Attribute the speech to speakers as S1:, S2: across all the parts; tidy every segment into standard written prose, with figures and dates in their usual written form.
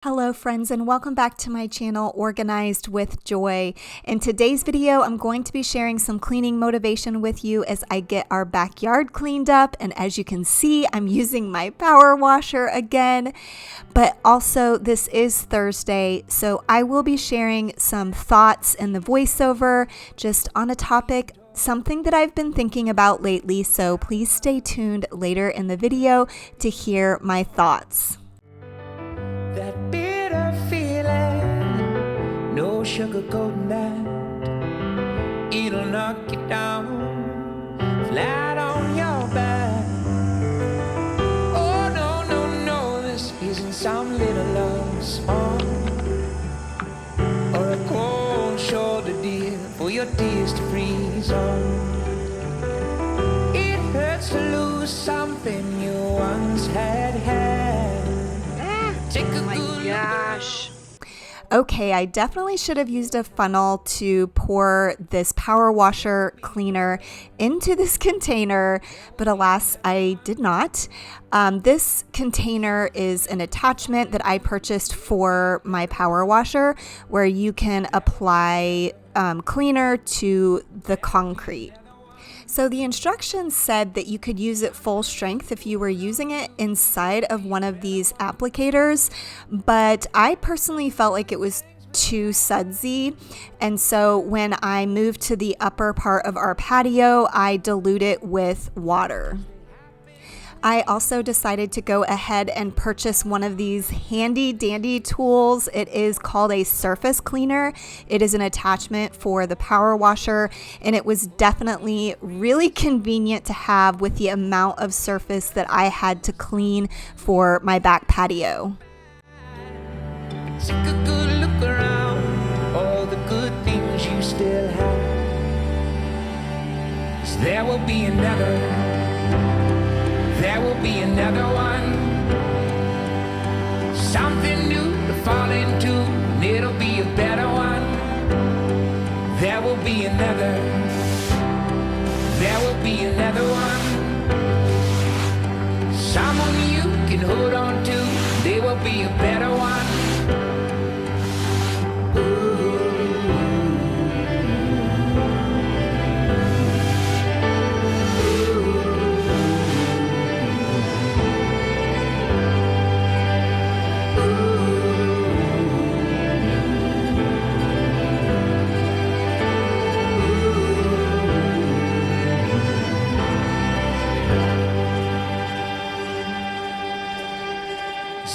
S1: Hello friends, and welcome back to my channel Organized with Joy. In today's video, I'm going to be sharing some cleaning motivation with you as I get our backyard cleaned up. And as you can see, I'm using my power washer again. But also this is Thursday, so I will be sharing some thoughts in the voiceover just on a topic, something that I've been thinking about lately. So please stay tuned later in the video to hear my thoughts.
S2: That bitter feeling, no sugarcoating that. It'll knock you down, flat on your back. Oh no, no, no, this isn't some little love song or a cold shoulder deal for your tears to freeze on. It hurts to lose something you once had. Oh my gosh.
S1: Okay, I definitely should have used a funnel to pour this power washer cleaner into this container, but alas, I did not. This container is an attachment that I purchased for my power washer where you can apply cleaner to the concrete. So the instructions said that you could use it full strength if you were using it inside of one of these applicators, but I personally felt like it was too sudsy, and so when I moved to the upper part of our patio, I dilute it with water. I also decided to go ahead and purchase one of these handy dandy tools. It is called a surface cleaner. It is an attachment for the power washer, and it was definitely really convenient to have with the amount of surface that I had to clean for my back patio.
S2: Take a good look around, all the good things you still have. 'Cause there will be another one, something new to fall into, and it'll be a better one. There will be another one, someone you can hold on to, there will be a better one.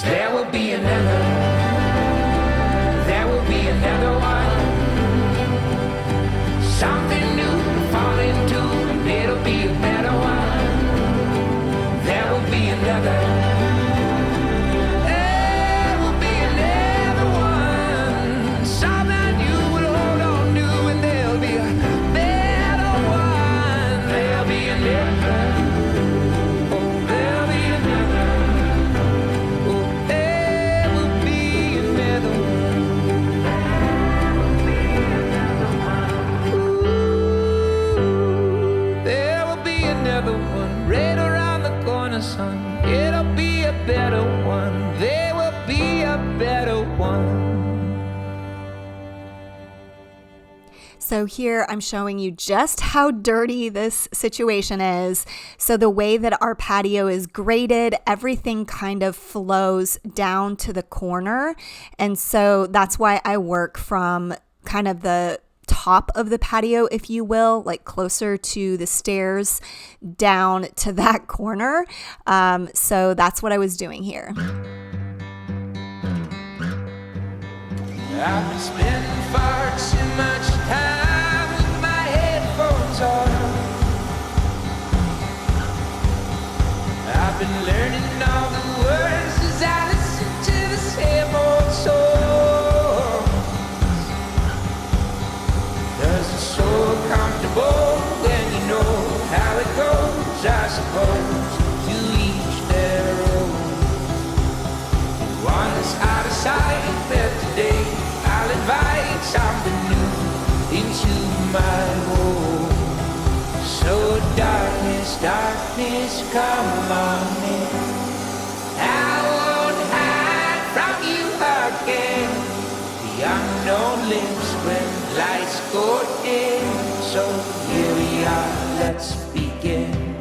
S2: There will be another one, something new to fall into, and it'll be a better one. There will be another one, something you will hold on to, and there'll be a better one. There'll be another. Right around the corner, son. It'll be a better one. There will be a better one.
S1: So here I'm showing you just how dirty this situation is. So the way that our patio is graded, everything kind of flows down to the corner. And so that's why I work from kind of the top of the patio, if you will, like closer to the stairs down to that corner. So that's what I was doing here.
S2: I've been spending far too much time with my headphones on. I've been learning all the words as I listen to the same old songs. 'Cause it's so comfortable when you know how it goes, I suppose. To each their own. One is out of sight, but today I'll invite something new into my home. So darkness, darkness, come on in. I won't hide from you. again. The unknown lives when lights go dim. So here we are, let's begin.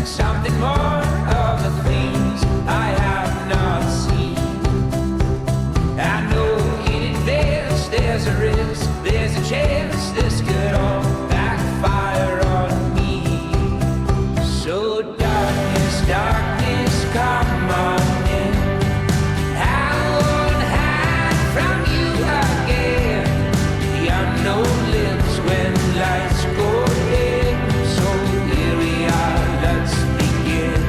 S2: Something more of the things I have not seen. I know in advance there's a risk, there's a chance this could all backfire on me. So darkness, darkness, come on in. I won't hide from you again. The unknown lives when lights go dim. So here we are, let's begin.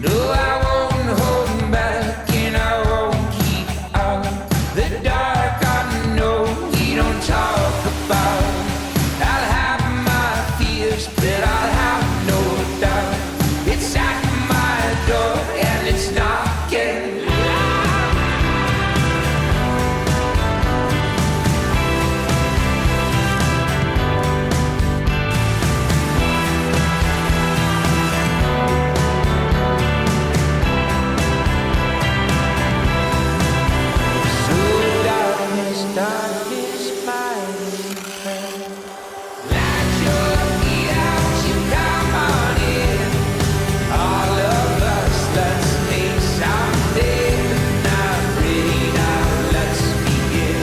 S2: No, I won't hold back and I won't keep out the dark unknown we don't talk about. I'll have my fears, but I'll have no doubt. It's at my door and it's knocking. Darkest finding friend. Let your feet out, you come on in. All of us, let's make something. I'm ready now, let's begin.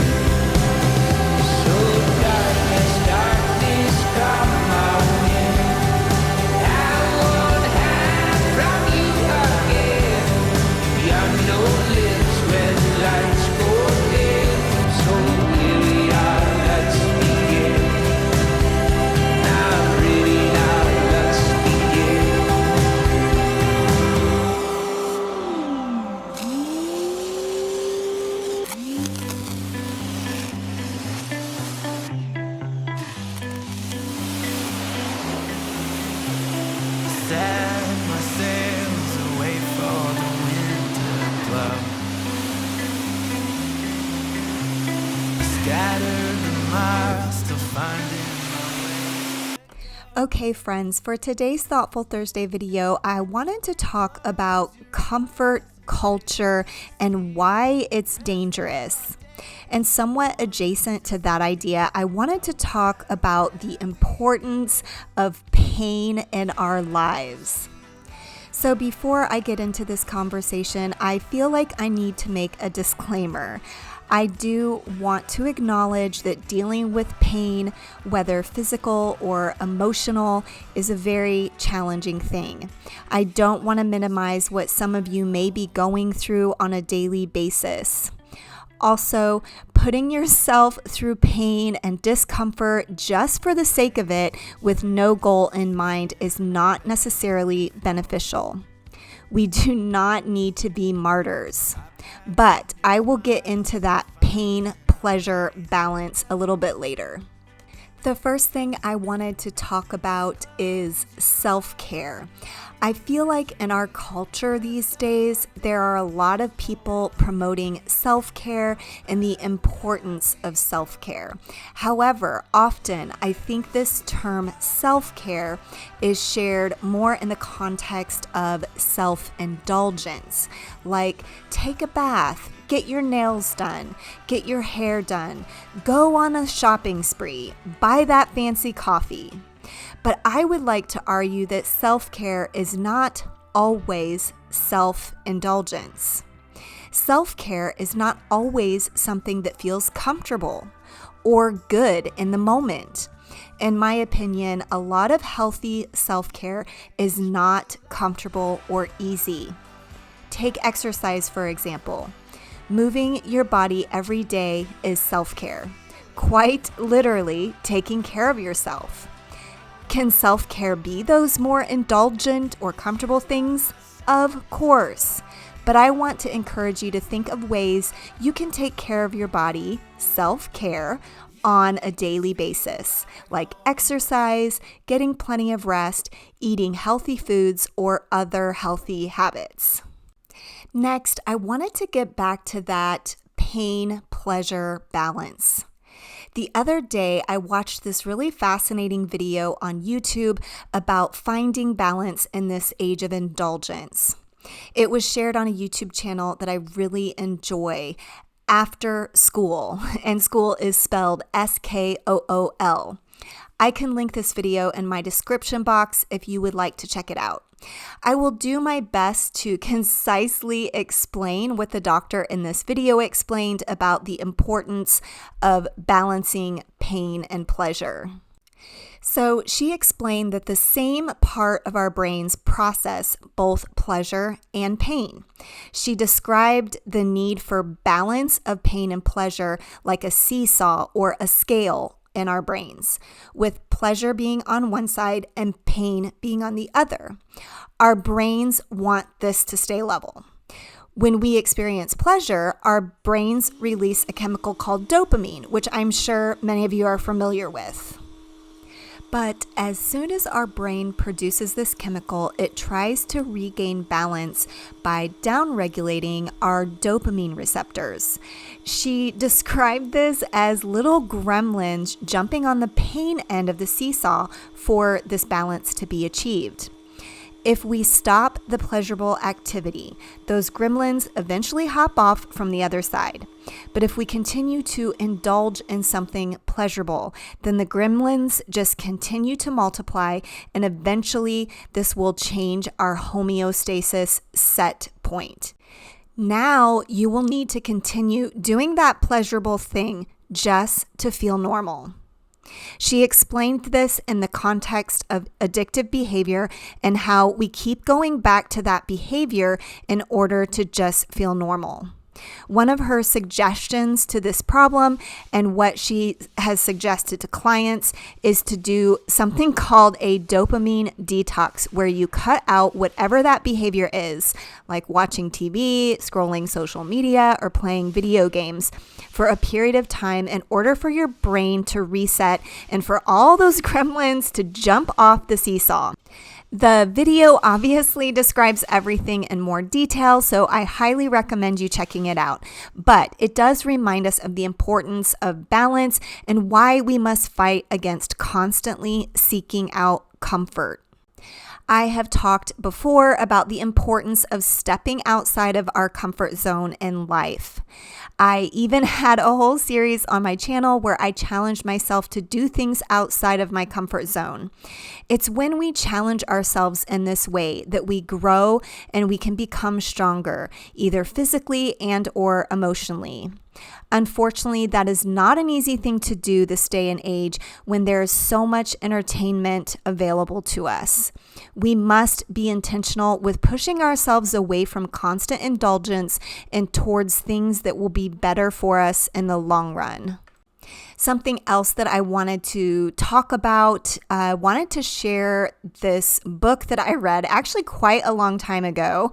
S2: So darkness, darkness, come on in. I won't hide from you again. The unknown lives when lights go dim. So here we are, let's begin. Now ready, now let's begin.
S3: Set my sails away for the wind to blow. Scattered the miles to finding my way.
S1: Okay, friends, for today's Thoughtful Thursday video, I wanted to talk about comfort culture and why it's dangerous. And somewhat adjacent to that idea, I wanted to talk about the importance of pain in our lives. So before I get into this conversation, I feel like I need to make a disclaimer. I do want to acknowledge that dealing with pain, whether physical or emotional, is a very challenging thing. I don't want to minimize what some of you may be going through on a daily basis. Also, putting yourself through pain and discomfort just for the sake of it with no goal in mind is not necessarily beneficial. We do not need to be martyrs, but I will get into that pain-pleasure balance a little bit later. The first thing I wanted to talk about is self-care. I feel like in our culture these days, there are a lot of people promoting self-care and the importance of self-care. However, often I think this term self-care is shared more in the context of self-indulgence, like take a bath, get your nails done, get your hair done, go on a shopping spree, buy that fancy coffee. But I would like to argue that self-care is not always self-indulgence. Self-care is not always something that feels comfortable or good in the moment. In my opinion, a lot of healthy self-care is not comfortable or easy. Take exercise, for example. Moving your body every day is self-care. Quite literally, taking care of yourself. Can self-care be those more indulgent or comfortable things? Of course. but I want to encourage you to think of ways you can take care of your body, self-care, on a daily basis, like exercise, getting plenty of rest, eating healthy foods, or other healthy habits. Next, I wanted to get back to that pain-pleasure balance. The other day, I watched this really fascinating video on YouTube about finding balance in this age of indulgence. It was shared on a YouTube channel that I really enjoy, After School, and school is spelled SKOOL. I can link this video in my description box if you would like to check it out. I will do my best to concisely explain what the doctor in this video explained about the importance of balancing pain and pleasure. So she explained that the same part of our brains process both pleasure and pain. She described the need for balance of pain and pleasure like a seesaw or a scale in our brains, with pleasure being on one side and pain being on the other. Our brains want this to stay level. When we experience pleasure, our brains release a chemical called dopamine, which I'm sure many of you are familiar with. But as soon as our brain produces this chemical, it tries to regain balance by downregulating our dopamine receptors. She described this as little gremlins jumping on the pain end of the seesaw for this balance to be achieved. If we stop the pleasurable activity, those gremlins eventually hop off from the other side. But if we continue to indulge in something pleasurable, then the gremlins just continue to multiply, and eventually this will change our homeostasis set point. Now you will need to continue doing that pleasurable thing just to feel normal. She explained this in the context of addictive behavior and how we keep going back to that behavior in order to just feel normal. One of her suggestions to this problem, and what she has suggested to clients, is to do something called a dopamine detox, where you cut out whatever that behavior is, like watching TV, scrolling social media, or playing video games, for a period of time in order for your brain to reset and for all those gremlins to jump off the seesaw. The video obviously describes everything in more detail, so I highly recommend you checking it out. But it does remind us of the importance of balance and why we must fight against constantly seeking out comfort. I have talked before about the importance of stepping outside of our comfort zone in life. I even had a whole series on my channel where I challenged myself to do things outside of my comfort zone. It's when we challenge ourselves in this way that we grow and we can become stronger, either physically and or emotionally. Unfortunately, that is not an easy thing to do this day and age when there is so much entertainment available to us. We must be intentional with pushing ourselves away from constant indulgence and towards things that will be better for us in the long run. Something else that I wanted to talk about, I wanted to share this book that I read actually quite a long time ago,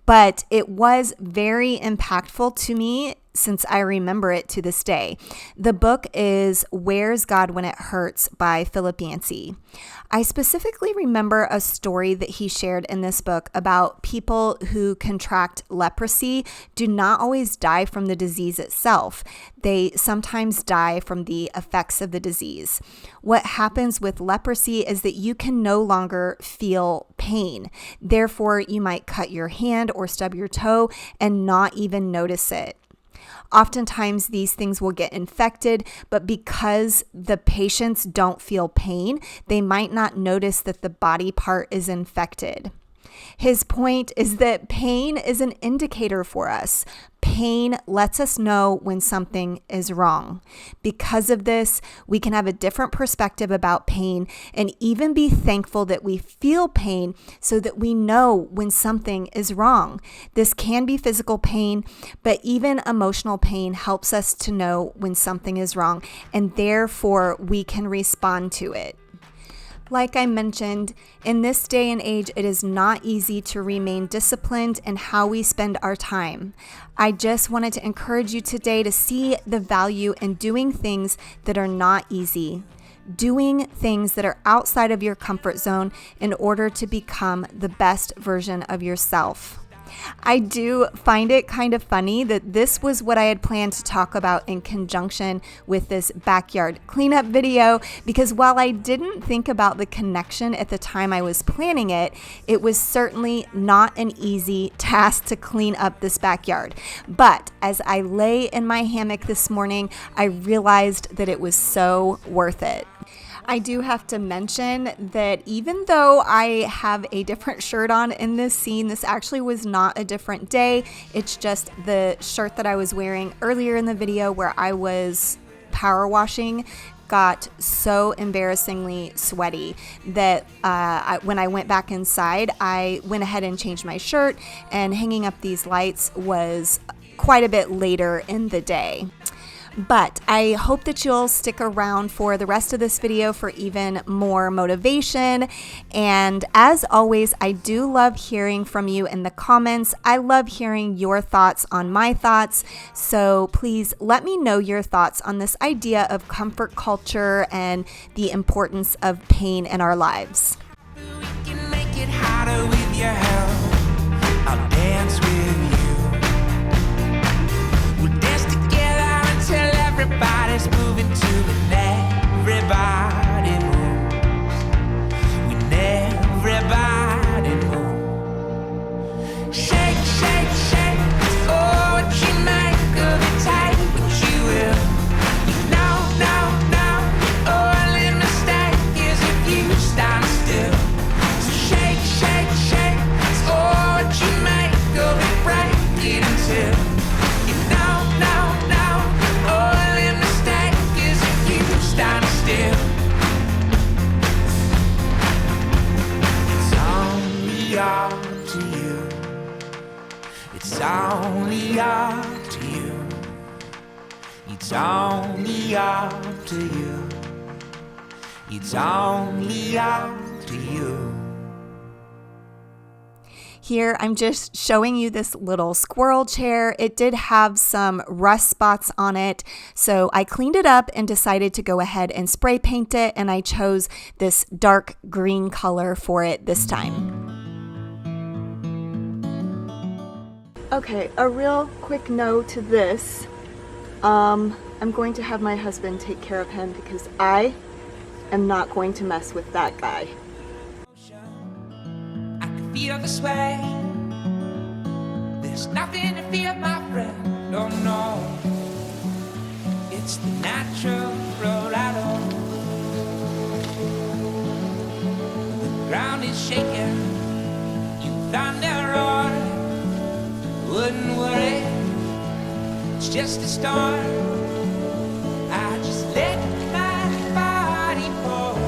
S1: but it was very impactful to me since I remember it to this day. The book is Where's God When It Hurts by Philip Yancey. I specifically remember a story that he shared in this book about people who contract leprosy do not always die from the disease itself. They sometimes die from the effects of the disease. What happens with leprosy is that you can no longer feel pain. Therefore, you might cut your hand or stub your toe and not even notice it. Oftentimes, these things will get infected, but because the patients don't feel pain, they might not notice that the body part is infected. His point is that pain is an indicator for us. Pain lets us know when something is wrong. Because of this, we can have a different perspective about pain and even be thankful that we feel pain so that we know when something is wrong. This can be physical pain, but even emotional pain helps us to know when something is wrong, and therefore we can respond to it. Like I mentioned, in this day and age, it is not easy to remain disciplined in how we spend our time. I just wanted to encourage you today to see the value in doing things that are not easy, doing things that are outside of your comfort zone in order to become the best version of yourself. I do find it kind of funny that this was what I had planned to talk about in conjunction with this backyard cleanup video, because while I didn't think about the connection at the time I was planning it, it was certainly not an easy task to clean up this backyard. But as I lay in my hammock this morning, I realized that it was so worth it. I do have to mention that even though I have a different shirt on in this scene, this actually was not a different day. It's just the shirt that I was wearing earlier in the video where I was power washing got so embarrassingly sweaty that when I went back inside, I went ahead and changed my shirt, and hanging up these lights was quite a bit later in the day. But I hope that you'll stick around for the rest of this video for even more motivation. And as always, I do love hearing from you in the comments. I love hearing your thoughts on my thoughts. So please let me know your thoughts on this idea of comfort culture and the importance of pain in our lives.
S3: We can make it harder with your help. I'll dance with you. We'll dance together until everybody's moving to it. Everybody moves. When everybody moves. Shake, shake, shake. Oh, what you make of it tight, but you will. No. Only mistake is if you stand still. So shake, shake, shake. Oh, what you make of it, break it until you know. Only mistake is if you stand still. It's only up to you. It's only up to you. It's only up to you. It's only up to you.
S1: Here, I'm just showing you this little squirrel chair. It did have some rust spots on it, so I cleaned it up and decided to go ahead and spray paint it, and I chose this dark green color for it this time. Okay, a real quick no to this. I'm going to have my husband take care of him because I am not going to mess with that guy.
S3: I can feel the sway. There's nothing to fear, my friend. Oh no, it's the natural rattle. The ground is shaking. You thunder roar. Wouldn't worry. It's just a storm. I just let my body pour.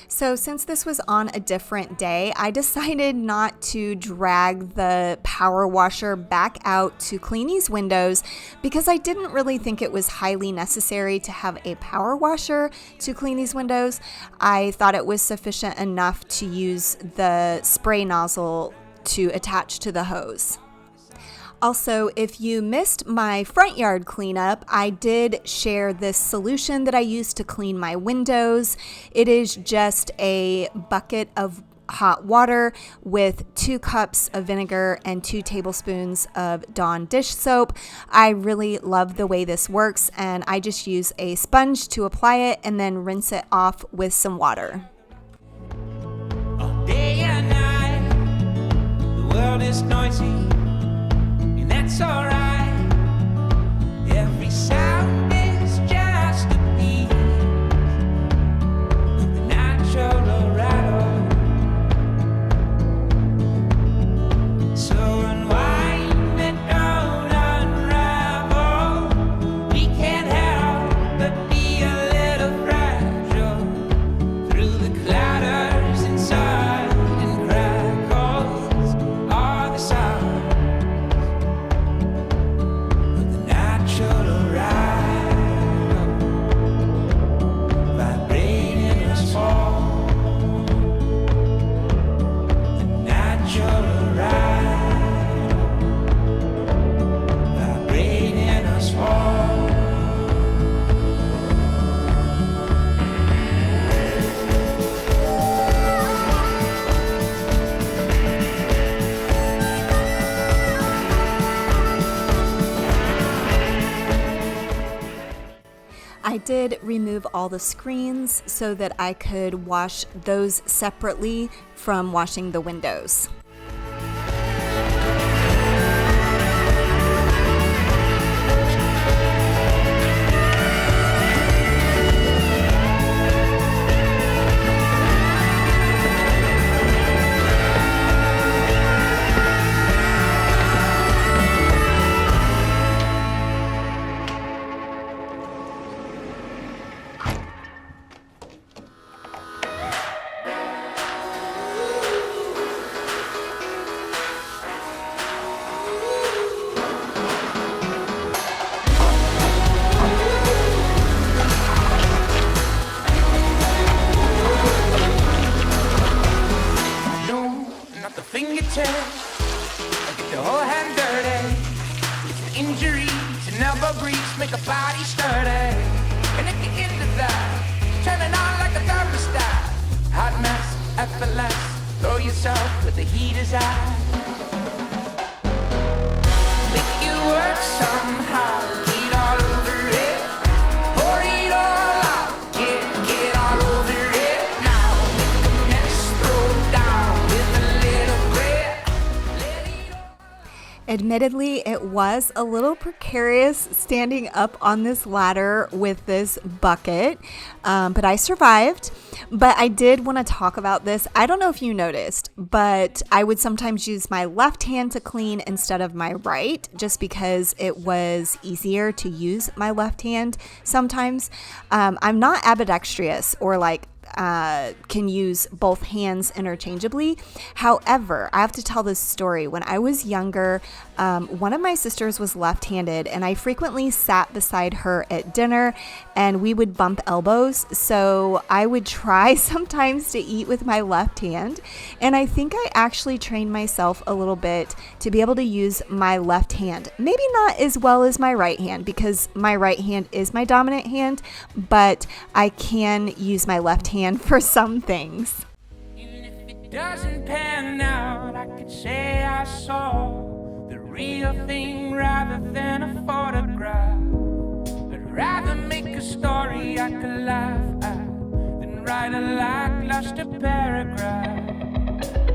S1: So since this was on a different day, I decided not to drag the power washer back out to clean these windows because I didn't really think it was highly necessary to have a power washer to clean these windows. I thought it was sufficient enough to use the spray nozzle to attach to the hose. Also, if you missed my front yard cleanup, I did share this solution that I use to clean my windows. It is just a bucket of hot water with 2 cups of vinegar and 2 tablespoons of Dawn dish soap. I really love the way this works, and I just use a sponge to apply it and then rinse it off with some water.
S3: All day and night, the world is noisy. That's alright. Every sound is just a beat of the natural rattle. So unwind and don't unravel. We can't help but be a little fragile through the clatters inside and crackles are the sound.
S1: I did remove all the screens so that I could wash those separately from washing the windows.
S3: Get the whole hand dirty. Injuries and elbow grease make a body sturdy. And at the end of that, turning on like a thermostat. Hot mess, effortless. Throw yourself where the heat is at. Make it work somehow. Get all over it. Pour it all out. Get all over it now. Make a mess, throw down with a little grit. Let it all.
S1: Admittedly, it was a little precarious standing up on this ladder with this bucket, but I survived. But I did want to talk about this. I don't know if you noticed, but I would sometimes use my left hand to clean instead of my right, just because it was easier to use my left hand sometimes. I'm not ambidextrous or can use both hands interchangeably. However, I have to tell this story. When I was younger, one of my sisters was left-handed, and I frequently sat beside her at dinner, and we would bump elbows. So I would try sometimes to eat with my left hand, and I think I actually trained myself a little bit to be able to use my left hand. Maybe not as well as my right hand, because my right hand is my dominant hand, but I can use my left hand for some things.
S3: Even if it doesn't pan out, I can say I saw the real thing rather than a photograph. I'd rather make a story I could laugh at than write a lackluster paragraph.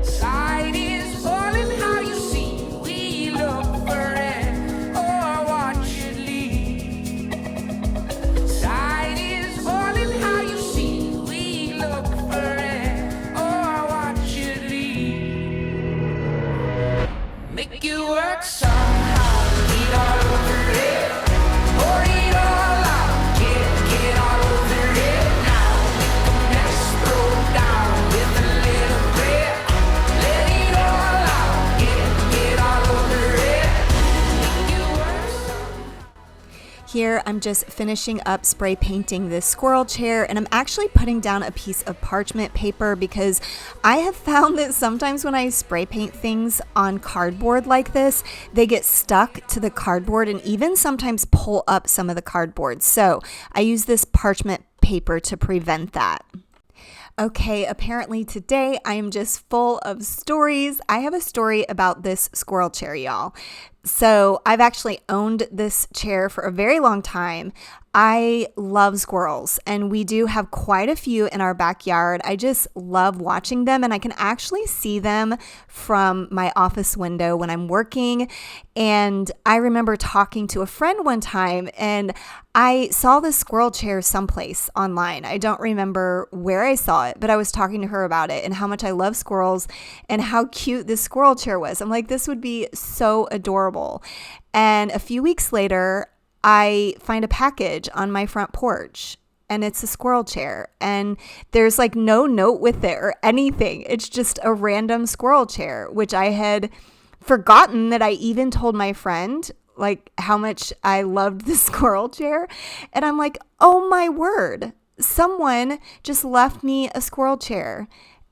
S3: Sight is falling, how you see, we look for it, or watch it leave. Sight is falling, how you see, we look for it, or watch it leave. Make it work somehow, get all over it, pour it all out, get all over it now. Make a mess, throw down with a little grit, let it all out, get all over it. Make it work somehow.
S1: Here, I'm just finishing up spray painting this squirrel chair, and I'm actually putting down a piece of parchment paper because I have found that sometimes when I spray paint things on cardboard like this, they get stuck to the cardboard and even sometimes pull up some of the cardboard. So I use this parchment paper to prevent that. Okay, apparently today I am just full of stories. I have a story about this squirrel chair, y'all. So I've actually owned this chair for a very long time. I love squirrels, and we do have quite a few in our backyard. I just love watching them, and I can actually see them from my office window when I'm working. And I remember talking to a friend one time, and I saw this squirrel chair someplace online. I don't remember where I saw it, but I was talking to her about it and how much I love squirrels and how cute this squirrel chair was. I'm like, this would be so adorable. And a few weeks later, I find a package on my front porch, and it's a squirrel chair, and there's like no note with it or anything. It's just a random squirrel chair, which I had forgotten that I even told my friend like how much I loved the squirrel chair. And I'm like, oh my word, someone just left me a squirrel chair.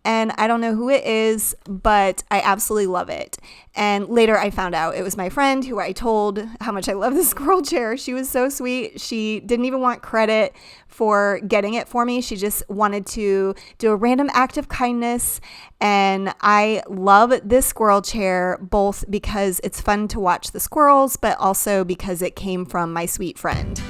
S1: And I don't know who it is, but I absolutely love it. And later I found out it was my friend who I told how much I love the squirrel chair. She was so sweet. She didn't even want credit for getting it for me. She just wanted to do a random act of kindness. And I love this squirrel chair, both because it's fun to watch the squirrels, but also because it came from my sweet friend.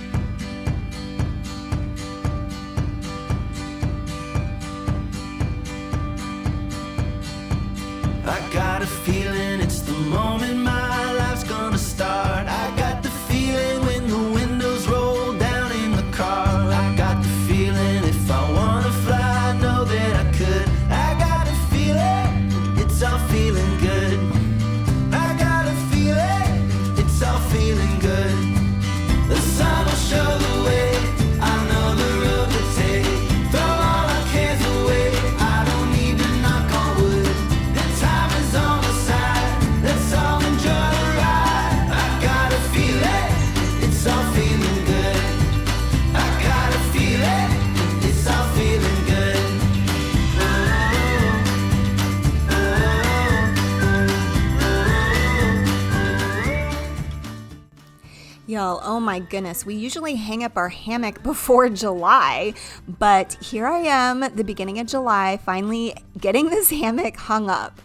S1: Y'all, oh my goodness, we usually hang up our hammock before July, but here I am, the beginning of July, finally getting this hammock hung up.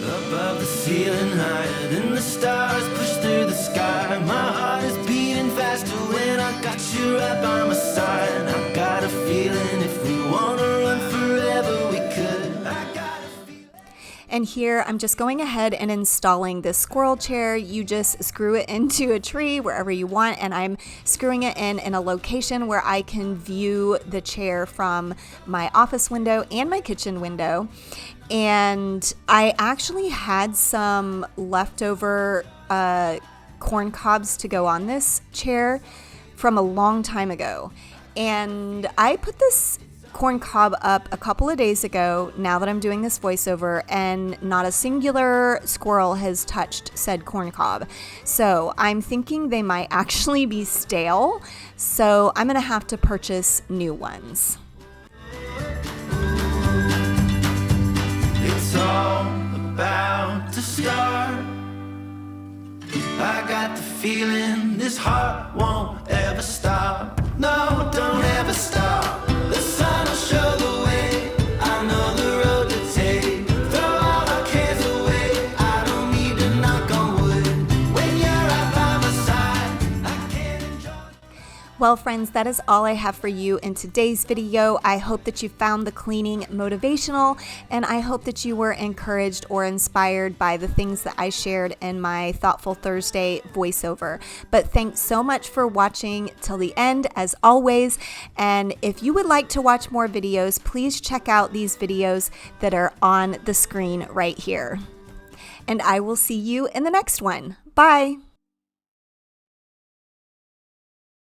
S4: Above the ceiling, higher than the stars, push through the sky. My heart is beating faster when I got you right by my side. I got a feeling if we want to run forever, we could. I got a feeling.
S1: And here I'm just going ahead and installing this squirrel chair. You just screw it into a tree wherever you want, and I'm screwing it in a location where I can view the chair from my office window and my kitchen window. And I actually had some leftover corn cobs to go on this chair from a long time ago. And I put this corn cob up a couple of days ago, now that I'm doing this voiceover, and not a singular squirrel has touched said corn cob. So I'm thinking they might actually be stale. So I'm going to have to purchase new ones.
S4: It's all about to start. I got the feeling this heart won't ever stop. No, don't ever stop. The sun will show the way. I know the road to take. Throw all our cares away. I don't need to knock on wood. When you're right by my side, I can't enjoy.
S1: Well, friends, that is all I have for you in today's video. I hope that you found the cleaning motivational, and I hope that you were encouraged or inspired by the things that I shared in my Thoughtful Thursday voiceover. But thanks so much for watching till the end, as always. And if you would like to watch more videos, please check out these videos that are on the screen right here. And I will see you in the next one. Bye.